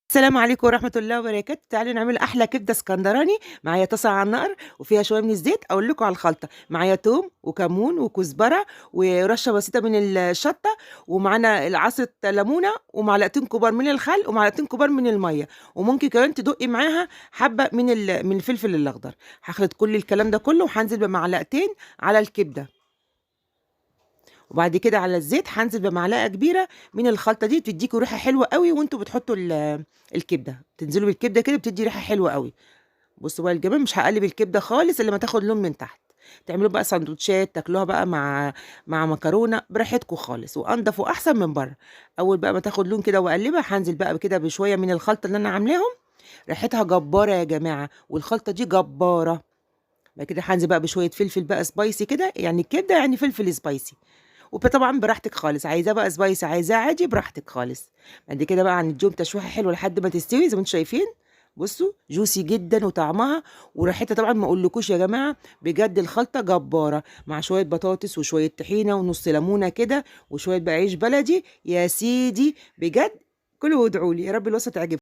السلام عليكم ورحمة الله وبركاته. تعالوا نعمل أحلى كبدة اسكندراني. معايا طاسة على النار وفيها شوية من الزيت. أقول لكم على الخلطة: معايا توم وكمون وكزبرة ورشة بسيطة من الشطة، ومعانا عصرة ليمونة ومعلقتين كبار من الخل ومعلقتين كبار من المية، وممكن كمان تدقي معاها حبة من الفلفل الأخضر. هخلط كل الكلام ده كله وهنزل بمعلقتين على الكبدة، وبعد كده على الزيت هانزل بمعلقة كبيرة من الخلطة دي، بتديكوا ريحة حلوة قوي وانتوا بتحطوا الكبدة. تنزلوا بالكبدة كده بتدي ريحة حلوة قوي. بصوا بقى الجمال، مش هقلب الكبدة خالص الا ما تاخد لون من تحت. تعملوا بقى سندوتشات تاكلوها بقى مع مكرونة براحتكم خالص، وانضف واحسن من بره. اول بقى ما تاخد لون كده واقلبها، هنزل بقى كده بشوية من الخلطة اللي انا عاملاهم. ريحتها جبارة يا جماعة، والخلطة دي جبارة. بعد كده هانزل بقى بشوية فلفل بقى سبايسي كده، يعني الكبدة يعني فلفل سبايسي. وطبعا براحتك خالص، عايزاه بقى سبايسي عايزاه عادي براحتك خالص. بعد كده بقى هنديهم تشويحه حلوه لحد ما تستوي زي ما انتم شايفين. بصوا جوسي جدا وطعمها وريحتها طبعا ما اقولكوش يا جماعه، بجد الخلطه جباره، مع شويه بطاطس وشويه طحينه ونص ليمونه كده وشويه بقى عيش بلدي يا سيدي بجد. كلوا وادعوا لي، يا رب الوصفه تعجبكم.